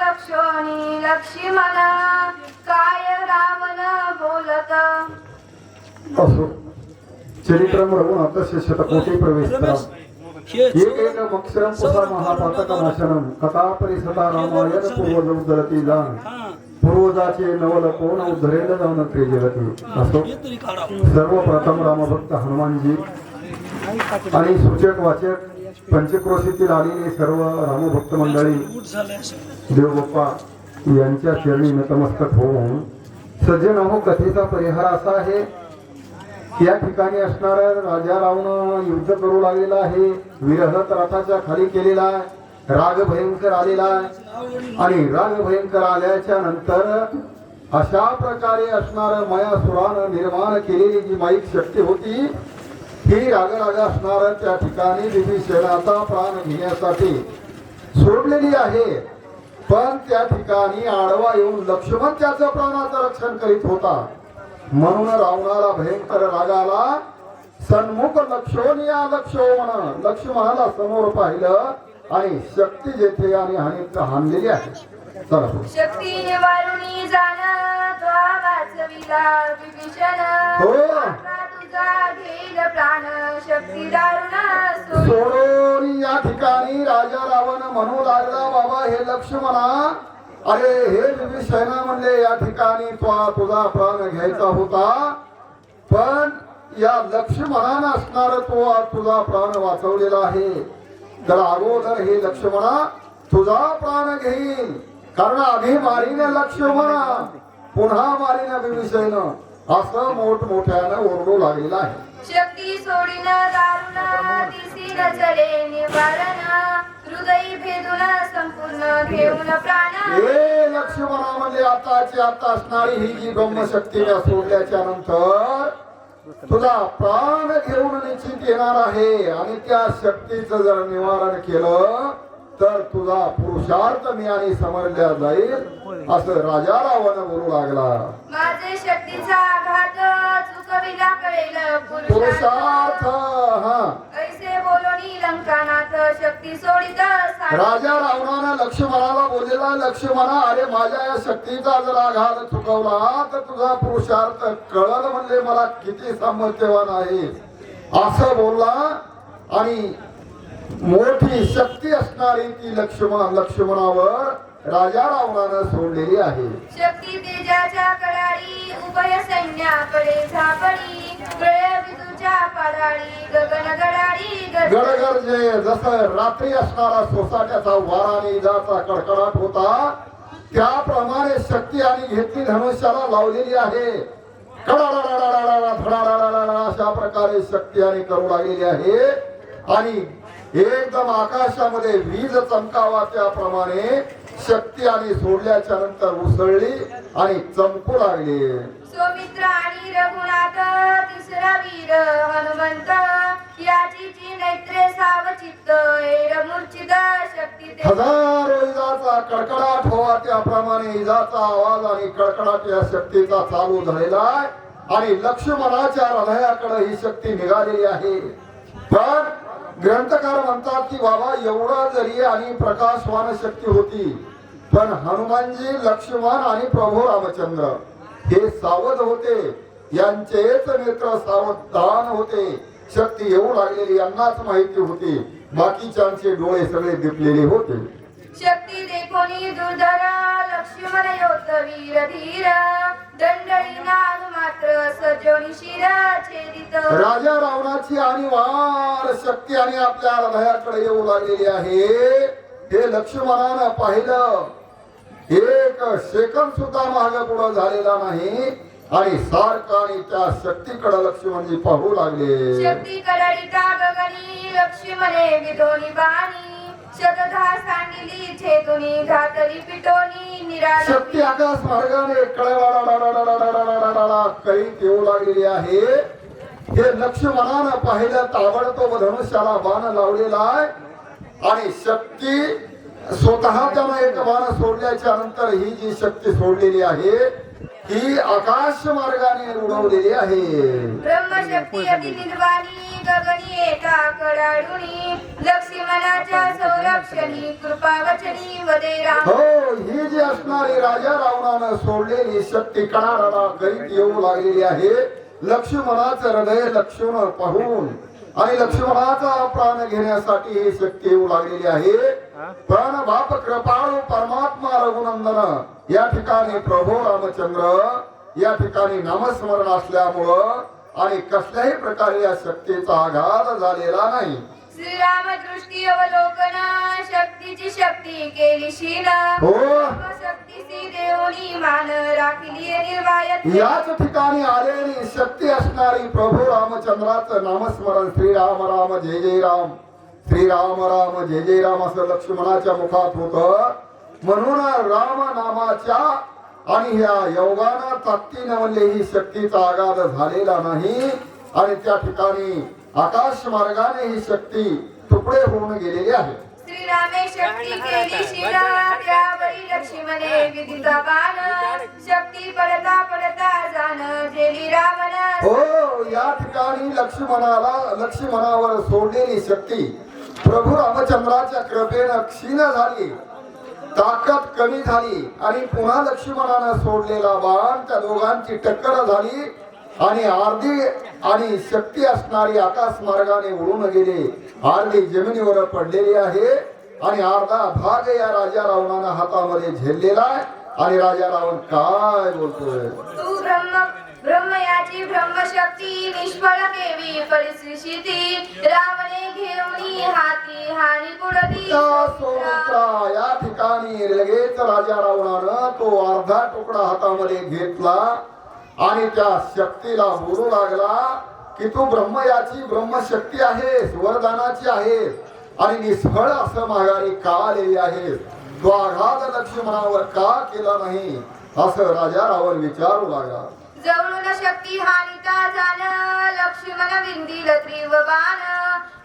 लक्षणी लक्ष्मण काय रावण बोलत. असो चरित्रम रघुनाथस्य शतकोटी प्रवेशतरम् एक अक्षरम पुसा महापातकनाशनम कथा परिसता रामायण पूर्वज उद्धरती जाण पूर्वजाचे नवल कोण उद्धरेल जाऊन त्रिजगती. असो सर्वप्रथम रामभक्त हनुमानजी आणि सूचक वाचक पंचक्रोशीतील आलेले सर्व रामभक्त मंडळी देवबाप्पा यांच्या चरणी नतमस्तक होऊन सज्जन हो कथेचा परिहार असा आहे. या ठिकाणी असणारा राजा रावण युद्ध करू लागलेला आहे. विरहत रथाच्या खाली केलेला आहे. राग भयंकर आलेला आहे आणि राग भयंकर आल्याच्या नंतर अशा प्रकारे असणार मयासुरानं निर्माण केलेली जी माईक शक्ती होती ही राग असणार त्या ठिकाणी विभीषणाचा प्राण घेण्यासाठी सोडलेली आहे. पण त्या ठिकाणी आडवा येऊन लक्ष्मण त्याचं प्राणाचं रक्षण करीत होता. म्हणून रावणाला भयंकर रागाला सन्मुख लक्ष्मणिया लक्ष्मणाला समोर पाहिलं आणि शक्ती जेथे आणि हाणलेली आहे. चला शक्ती निवारुणी जाण तो वाचविला विभीषण हो तुझा घेईल प्राण शक्ती दारुण सोडून या ठिकाणी राजा रावण म्हणू लागला बाबा हे लक्ष्मणा अरे हे विभीषणा म्हणले या ठिकाणी तुझा प्राण घ्यायचा होता पण या लक्ष्मणानं असणार तो तुझा प्राण वाचवलेला आहे. तर अगोदर हे लक्ष्मणा तुझा प्राण घेईल कारण आधी मारीने लक्ष्मणा पुन्हा मारीने विभीषण असं मोठमोठ्यानं ओरडू लागलेला आहे. शक्ती सोडीन दारुण दिसी नजरे निवारण हृदय भेदून संपूर्ण घेऊन प्राण. हे लक्ष्मणा म्हणजे आताची आता असणारी ही जी ब्रह्मशक्ती सोडल्याच्या नंतर तुझा प्राण घेऊन निश्चित येणार आहे आणि त्या शक्तीचं जर निवारण केलं तर तुझा पुरुषार्थ मी आणि समजल्या जाईल असं राजा रावण बोलू लागला. माझे शक्तीचा आघात चुकविला कळेल पुरुषार्थ ऐसे बोलोनी लंकानाथ शक्ती सोडित राजा रावणानं लक्ष्मणाला बोललेला लक्ष्मणा अरे माझ्या या शक्तीचा जर आघात चुकवला तर तुझा पुरुषार्थ कळलं म्हणजे मला किती सामर्थ्यवान आहे असं बोलला. आणि मोठी शक्ती असणारी ती लक्ष्मणावर राजा रावणानं सोडलेली आहे. शक्ती तेजाच्या कडाळी उभय सैन्याकडे झापडी विदूच्या पाडाळी गगन गडाळी गडगडजे जसं रात्री असणारा सोसाट्याचा वारा इजाचा कडकडाट होता त्याप्रमाणे शक्ती आणि घेतली धनुष्याला लावलेली आहे. अशा प्रकारे शक्ती आणि करू लागलेली आहे आणि एकदम आकाशामध्ये वीज चमकावा त्याप्रमाणे शक्ती आणि सोडल्याच्या नंतर उसळली आणि चमकू लागली. सौमित्र आणि रघुनाथ तिसरा वीर हनुमंत याची नेत्रे सावचित्त एड मूर्छित शक्ती हजारो इजाचा कडकडाट व्हावा त्याप्रमाणे इजाचा आवाज आणि कडकडाट या शक्तीचा चालू झालेला आहे आणि लक्ष्मणाच्या हृदयाकडे ही शक्ती निघालेली आहे. पण ग्रंथकार म्हणतात की बाबा एवढा जरी आणि प्रकाशवान शक्ती होती पण हनुमानजी लक्ष्मण आणि प्रभू रामचंद्र हे सावध होते यांचेच नेत्र सावधान होते. शक्ती येऊ लागलेली यांनाच माहिती होती बाकीच्यांचे डोळे सगळे दिपलेले होते. शक्ती देखोनी दुर्धर लक्ष्मण योद्ध वीर धीर दंडळी नाद मात्र सजोनी शिर छेदित. राजा रावणाची आणि वार शक्ती आणि आपल्या हृदयाकडे येऊ लागलेली आहे. हे लक्ष्मणानं पाहिलं एक सेकंद सुद्धा मागे पुढे झालेला नाही आणि सारखा आणि त्या शक्तीकडे लक्ष्मणजी पाहू लागले. शक्ती कडळीता गगनी लक्ष्मणे विधोनी बाणी शतधा सांडिली छेदुनी घातली पिटोनी निराळ. शक्ती आकाश मार्गाने कळीत येऊ लागलेली आहे. हे लक्ष्मणानं पाहिलं ताबडतोब धनुष्याला बाण लावलेला आहे आणि शक्ती स्वतः त्यानं एक बाण सोडल्याच्या नंतर ही जी शक्ती सोडलेली आहे ही आकाश मार्गाने उडवलेली आहे. ब्रह्मशक्ती अति निर्वाणी गगनी एका कडाळुनी लक्ष्मणाच्या सौर क्षणी कृपावचनी वदे राम हो, ही जी असणारी राजा रावणानं सोडलेली शक्ती कणाराला गरीत येऊ लागलेली आहे. लक्ष्मणाचं हृदय लक्ष्मण पाहून आणि लक्ष्मणाचा प्राण घेण्यासाठी ही शक्ती येऊ लागलेली आहे. प्राण बाप कृपाळू परमात्मा रघुनंदन या ठिकाणी प्रभू रामचंद्र या ठिकाणी नामस्मरण असल्यामुळं आणि कसल्याही प्रकारे या शक्तीचा आघात झालेला नाही. श्रीराम दृष्टी अवलोकना शक्तीची शक्ती केली शील हो, शक्तीची देवणी मान राखली निर्वायत याच ठिकाणी आलेली शक्ती असणारी प्रभू रामचंद्राचं नामस्मरण श्रीराम राम जय जय राम श्रीराम राम जय जय राम असं लक्ष्मणाच्या मुखात होत. म्हणून राम नामाच्या आणि ह्या योगानं ताकदीनं म्हणले ही शक्तीचा आघात झालेला नाही. आणि त्या ठिकाणी आकाश मार्गाने ही शक्ती तुकडे होऊन गेलेली आहे. श्रीरामे शक्ती केली शील त्यावरी लक्ष्मणे विदिता बाण शक्ती पडता पडता जाण जेली रावण हो, या ठिकाणी लक्ष्मणावर सोडलेली शक्ती प्रभू रामचंद्राच्या कृपेनं क्षीण झाली, ताकद कमी झाली आणि पुन्हा लक्ष्मणानं सोडलेला बाण त्या दोघांची टक्कर झाली आणि अर्धी आणि शक्ती असणारी आकाश मार्गाने उडून गेली, अर्धी जमिनीवर पडलेली आहे आणि अर्धा भाग या राजा रावणानं हातामध्ये झेललेला आहे. आणि राजा रावण काय बोलतोय, तू ब्रह्मयाची ब्रह्मशक्ती निष्फळ केवी परिस्थिती रावणे घेऊनी हाती हानी पुढती या ठिकाणी लगेच राजा रावणानं तो अर्धा तुकडा हातामध्ये घेतला आणि त्या शक्तीला बोलू लागला की तू ब्रह्मयाची ब्रह्मशक्ती आहेस, वरदानाची आहेस आणि निष्फळ असं माघारी का आलेली आहे, तो आघात लक्ष्मणावर का केला नाही असं राजा रावण विचारू लागला. जवळून शक्ती हानिता जाण लक्ष्मण विंदिल त्रिव बाण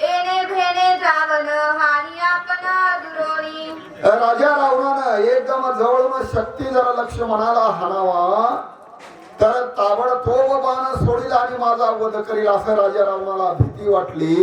येणे भेणे जावन हानी आपण दुरोणी. राजा रावणानं एकदम जवळून शक्ती जरा लक्ष्मणाला हाणावा तर ताबडतोब बाण सोडील आणि माझा वध करील असं राजा रावणाला भीती वाटली.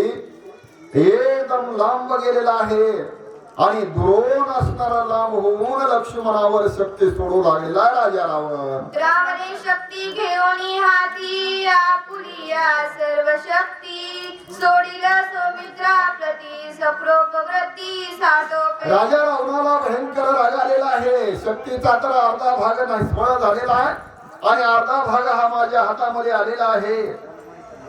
एकदम लांब गेलेला आहे आणि द्रोण असणारा लांब होऊन लक्ष्मणावर शक्ती सोडू लागलेला राजा रावण. रावणे शक्ती घेऊनी हाती आपुलिया सर्व शक्ती सोडिल सौमित्रा प्रती सप्रोपव्रती साठोपे. राजा रावणाला भयंकर राग आलेला आहे. शक्तीचा तर अर्धा भाग निष्फळ झालेला आहे आणि अर्धा भाग हा माझ्या हातामध्ये आलेला आहे.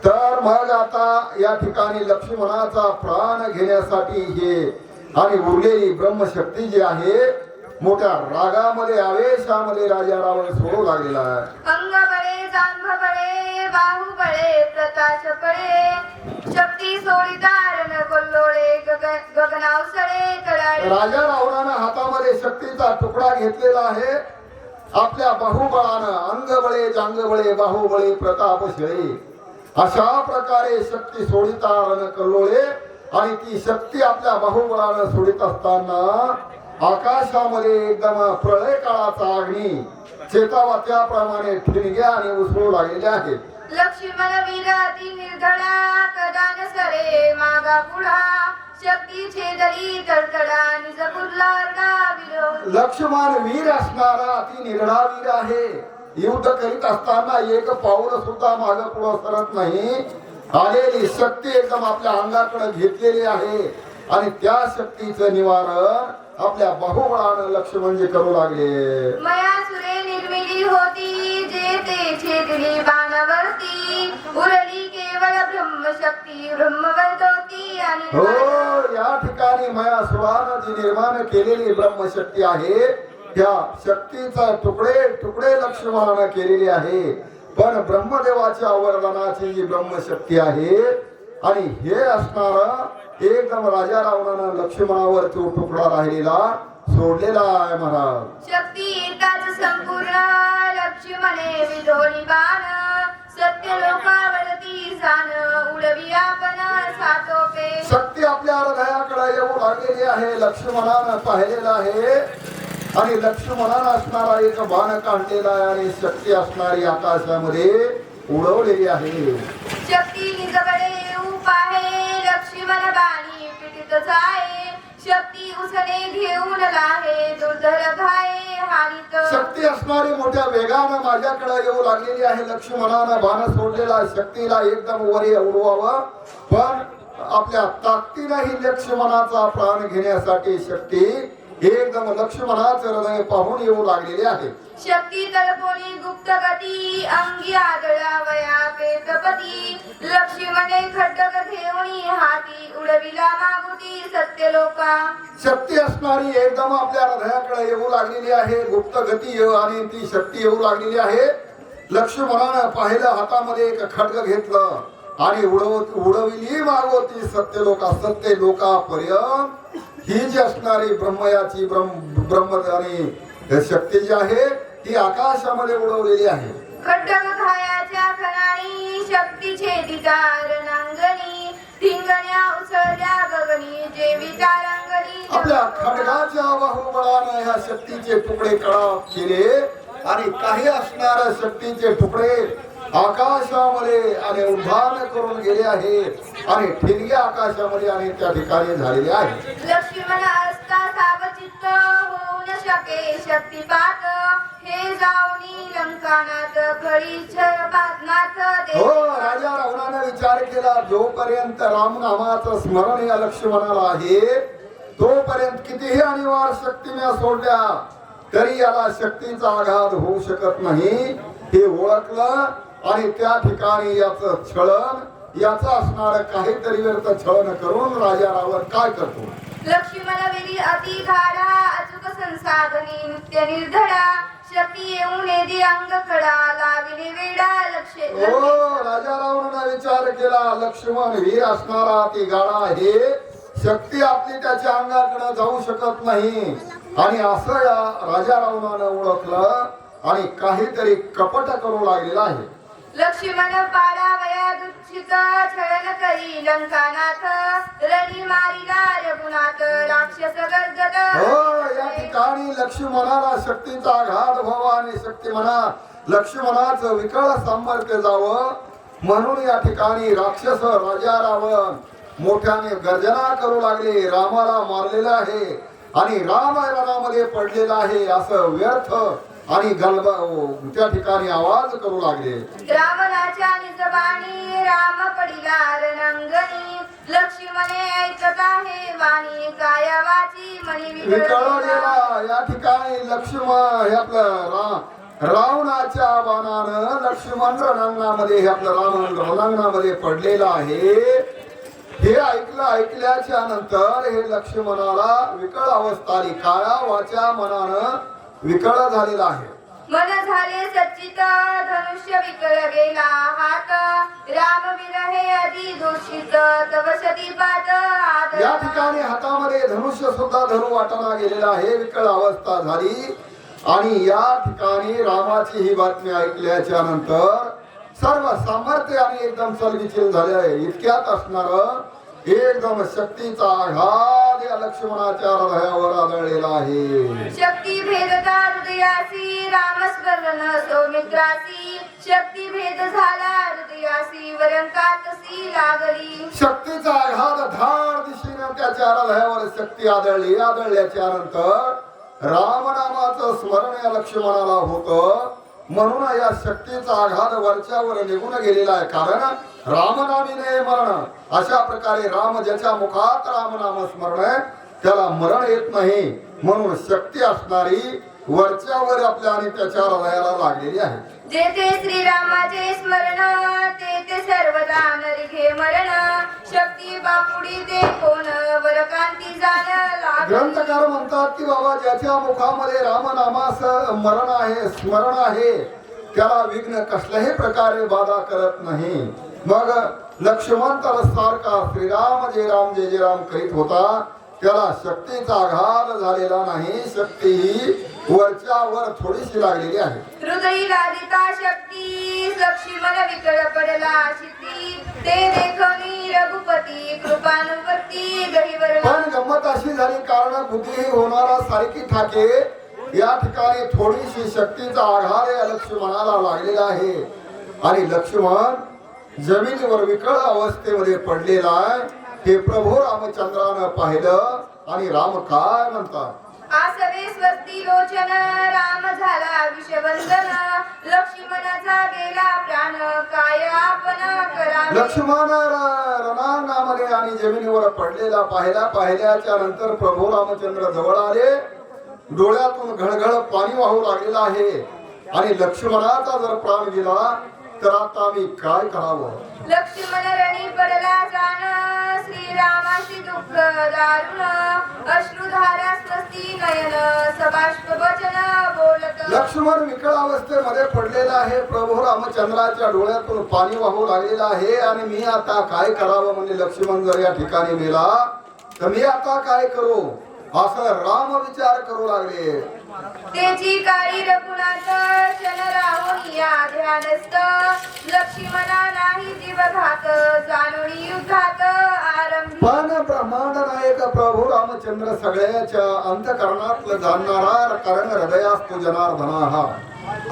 तर मग आता या ठिकाणी लक्ष्मणाचा प्राण घेण्यासाठी हे आणि उरलेली ब्रह्मशक्ती जी आहे मोठ्या रागामध्ये आवेशामध्ये राजा रावण सोडू लागलेला आहे. अंग बळे जांभ बळे बाहू बळे प्रताश बळे शक्ती सोडितारण कोल्लोळे गगनावसळे तळाळे. राजा रावणानं हातामध्ये शक्तीचा तुकडा घेतलेला आहे. आपल्या बाहुबळानं अंग बळे जांग बळे बाहुबळे प्रतापशिळे अशा प्रकारे शक्ती सोडिता रण कल्लोळे आणि ती शक्ती आपल्या बाहुबळानं सोडित असताना आकाशामध्ये एकदम प्रळय काळाचा अग्नी चेतावा त्याप्रमाणे ठिणग्या आणि उसळू लागलेले आहेत. लक्ष्मण वीर अति निर्धडा कदान सरे मागा पुढा शक्ती छेदली तडतडा निज कुर्लार्गा विलो. लक्ष्मण वीर असणारा अति निर्धा वीर आहे. युद्ध करीत असताना एक पाऊल सुद्धा माग पुढे सरत नाही. आलेली शक्ती एकदम आपल्या अंगाकडे घेतलेली आहे आणि त्या शक्तीचं निवारण आपल्या बाहुबळानं लक्ष्मण करू लागले. मया सुरे निर्मिली होती जे ते छेदली बाणावरती उरली केवळ ब्रह्मशक्ती ब्रह्मवदोती आणि हो, या ठिकाणी मया सुरानं जी निर्माण केलेली ब्रह्मशक्ती आहे त्या शक्तीचा तुकडे तुकडे लक्ष्मणानं केलेली आहे. पण ब्रह्मदेवाच्या वरदानाची जी ब्रह्मशक्ती आहे आणि हे असणार एकदम राजा रावणानं लक्ष्मणावर तो तुकडा राहिलेला सोडलेला आहे महाराज. शक्ती एकाच संपूर्ण लक्ष्मणे विधोनी बाण सत्य लोकावरती जाण उडवी आपण सातोपे. शक्ती आपल्या हृदयाकडे येऊ लागलेली आहे. लक्ष्मणानं पाहिलेलं आहे आणि लक्ष्मणानं असणारा एक बाण काढलेला आहे आणि शक्ती असणारी आकाशामध्ये उडवलेली आहे. शक्ती निजकडे येऊ पाहे लक्ष्मण बाणी पिटितच आहे शक्ती घेऊन लाहे दुर्धर घाये हारित शक्ती असणारी मोठ्या वेगानं माझ्याकडे येऊ लागलेली आहे. लक्ष्मणानं बाण सोडलेला शक्तीला एकदम वरी उडवावं, पण आपल्या ताकदीनं ही लक्ष्मणाचा प्राण घेण्यासाठी शक्ती एकदम लक्ष्मणाचं हृदय पाहून येऊ लागलेली आहे. शक्ती तळपोणी गुप्त गती अंगी आदळावया पेटपती लक्ष्मणे खड्डक घेऊनी हाती उडविला मागुती सत्य लोका. शक्ती असणारी एकदम आपल्या हृदयाकडे येऊ लागलेली आहे. गुप्त गती आणि ती शक्ती येऊ लागलेली आहे. लक्ष्मणानं पाहिलं, हातामध्ये एक खड्ग घेतलं आणि उडविली मागवती सत्य लोकापर्यंत. ही जी असणारी ब्रह्मयाची ब्रह्म आणि शक्ती जी आहे ती आकाशामध्ये उडवलेली आहे. खड्डक घायाच्या खणाणी शक्तीचे दिदार नांगणी ठिंगण्या उसळल्या गगनी जे विचारांगणी. आपल्या खड्गाच्या बाहुबळानं ह्या शक्तीचे तुकडे कडाप केले आणि काही असणाऱ्या शक्तीचे तुकडे आकाशामध्ये आणि उड्डाण करून गेले आहेत आणि ठिणगे आकाशामध्ये आणि त्या ठिकाणी झालेले आहेत. लक्ष्मण असता सावचित्त होऊ न शके शक्तिपात हे जाऊनी लंकानाथ खळीच पादनाथ हो, राजा रावणाने विचार केला, जोपर्यंत रामनामाचं स्मरण या लक्ष्मणाला आहे तोपर्यंत कितीही अनिवार्य शक्ती मी सोडल्या तरी याला शक्तीचा आघात होऊ शकत नाही हे ओळखलं आणि त्या ठिकाणी याचं छळन याचं असणार काहीतरी व्यर्थ छळन करून राजा रावण काय करतो. लक्ष्मण विरी अति घाडा अचूक संसाधनी नित्य निर्धडा शक्ती येऊन येदी अंग खडा लाविले वेडा लक्ष्य. राजा रावणाने विचार केला, लक्ष्मण वीर असणारा ती गाडा आहे, शक्ती आपली त्याच्या अंगाकडे जाऊ शकत नाही आणि असं या राजा रावणानं ओळखलं आणि काहीतरी कपट करू लागलेला आहे. लक्ष्मण पाडावया दुच्छित छळन करी लंकानाथ रणी मारिला रघुनाथ राक्षस गर्जत. या ठिकाणी लक्ष्मणाला शक्तीचा आघात व्हावा आणि लक्ष्मणाचं विकळ सामर्थ्य जावं म्हणून या ठिकाणी राक्षस राजा रावण मोठ्याने गर्जना करू लागले. रामाला मारलेला आहे आणि राम रणामध्ये पडलेला आहे असं व्यर्थ आणि त्या ठिकाणी आवाज करू लागले. रावणाच्या निजबाणी राम पडिला रणांगणी लक्ष्मणे ऐकत आहे वाणी कायावाची मनी विकळलेला. या ठिकाणी लक्ष्मण आपलं रावणाच्या बाणानं लक्ष्मण रणांगणामध्ये आपलं रणांगणामध्ये पडलेला आहे. हे ऐकल्याच्या नंतर हे लक्ष्मणाला विकळ अवस्था आली. काया वाच्या मनानं विकळ झालेला आहे. मन झाले सच्चित धनुष्य विकळ गेला हात राम विरहे अधी दूषित तव सतीपात. या ठिकाणी हातामध्ये धनुष्य सुद्धा धरू वाटणा गेलेला आहे. विकळ अवस्था झाली आणि या ठिकाणी रामाची ही बातमी ऐकल्याच्या नंतर सर्व सामर्थ्य आणि एकदम चलबिचल झाले आहे. इतक्यात असणार एकदम शक्तीचा आघात या लक्ष्मणाच्या हृदयावर आदळलेला आहे. शक्ती भेदता हृदयासी रामस्मरण सौमित्रासी शक्ती भेद झाला हृदयासी वरंकातसी लागली. शक्तीचा आघात धाड दिशेने त्याच्या हृदयावर शक्ती आदळल्याच्या नंतर रामनामाचं स्मरण या लक्ष्मणाला होतं म्हणून या शक्तीचा आघात वरच्यावर निघून गेलेला आहे. कारण रामनामीने मरण अशा प्रकारे राम ज्याच्या मुखात रामनाम स्मरण आहे त्याला मरण येत नाही म्हणून शक्ती असणारी वरच्यावर आपल्या आणि त्याच्या हृदयाला लागलेली आहे. जेथे श्रीरामाचे स्मरण तेथे सर्वदा नरघे मरण शक्ती बापुडी ते कोण वरकांती जाण. ग्रंथकार म्हणतात की बाबा ज्याच्या मुखामध्ये रामनामास स्मरण आहे त्याला विघ्न कसल्याही प्रकारे बाधा करत नाही. मग लक्ष्मण तर सारखा श्रीराम जय राम करीत होता त्याला शक्तीचा आघात झालेला नाही. शक्ती ही वरच्यावर थोडीशी लागलेली आहे. हृदयी लादिता शक्ती लक्ष्मण विकळ पडला शिती ते देखणी रघुपती कृपानुपती गहिवर. पण गंमत अशी झाली कारण बुद्धी होणारा सारखी ठाके या ठिकाणी थोडीशी शक्तीचा आघात या लक्ष्मणाला लागलेला आहे आणि लक्ष्मण जमिनीवर विकळ अवस्थेमध्ये पडलेला आहे. हे प्रभू रामचंद्रानं पाहिलं आणि राम काय म्हणतात. आसवे स्वस्ती लोचन राम झाला विषवंदन लक्ष्मणाचा गेला प्राण काय आपण करावे. लक्ष्मण रणांगणामध्ये आणि जमिनीवर पडलेला पाहिल्याच्या नंतर प्रभू रामचंद्र जवळ आले. डोळ्यातून घळघळ पाणी वाहू लागलेलं आहे आणि लक्ष्मणाचा जर प्राण गेला तर आता आम्ही काय करावं. लक्ष्मण रणी पडला जाण श्रीरामाशी दुःख दारुण अश्रुधारा स्वस्ती नयन सबाष्प वचन बोलत. लक्ष्मण विकळ अवस्थेमध्ये पडलेला आहे. प्रभू रामचंद्राच्या डोळ्यातून पाणी वाहू लागलेलं आहे आणि मी आता काय करावं. म्हणजे लक्ष्मण जर या ठिकाणी मेला तर मी आता काय करू असं राम विचार करू लागले. त्याची काळी रघुनाथ क्षण राहून या ध्यानस्थ लक्ष्मणा नाही जीवघात जाणून युद्धात आरंभी. पण ब्रह्मांड नायक प्रभू रामचंद्र सगळ्याच्या अंतकरणातलं जाणणारा कारण हृदयास्तु जनार्दना हा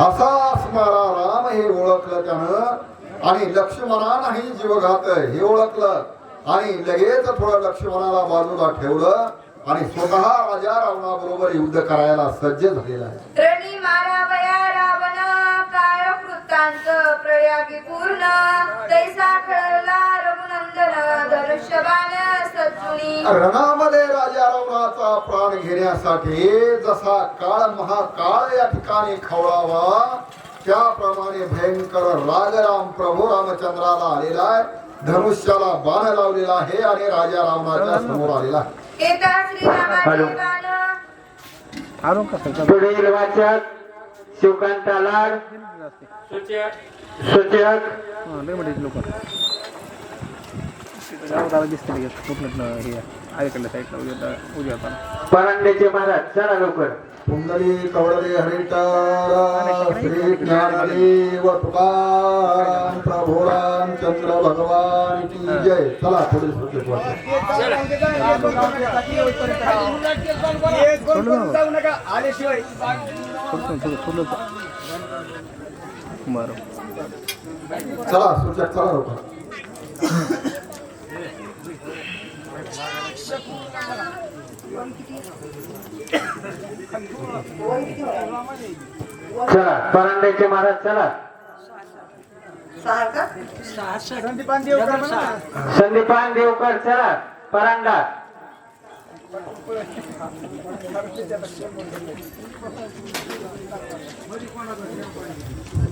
असा असणारा राम हे ओळखलं त्यानं आणि लक्ष्मणा नाही जीवघात हे ओळखलं आणि लगेच थोडं लक्ष्मणाला बाजूला ठेवलं आणि स्वतः राजा रावणाबरोबर युद्ध करायला सज्ज झालेला आहे. रणी मारावया रावण काय वृत्तांत प्रयागी पूर्ण तैसा खळला रघुनंदन धनुष्यबाण सज्जुनी. रणामध्ये राजा रावणाचा प्राण घेण्यासाठी जसा काळ महाकाळ या ठिकाणी खवळावा त्याप्रमाणे भयंकर रागराम प्रभू रामचंद्राला आलेला आहे. धनुष्याला बाण लावलेला आहे आणि राजा रावणाच्या समोर आलेला आहे. एका श्रीरामाचे बाण पुढील वाचक शिवकांत लाड सूचक परांडेचे महाराज चला लवकर. पुंडली कवडले हरिटारा श्री ज्ञानदेव तुकाराम प्रभू रामचंद्र भगवान की जय. चला पुढे सूचक चला सूचक चला लवकर. चला परांडेचे महाराज चला. संदीपान देवकर चला परांडा.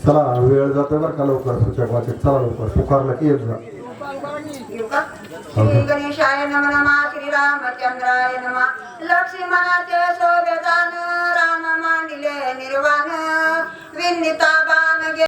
चला वेळ जातोय बरं का. लवकर सूचक वाचक चला लवकर. पुकारलं की येत जा. श्री गणेशाय नमः नमः श्रीरामचंद्राय नमः. लक्ष्मणाचे शोभेदान राम मांडिले निर्वाण विनिता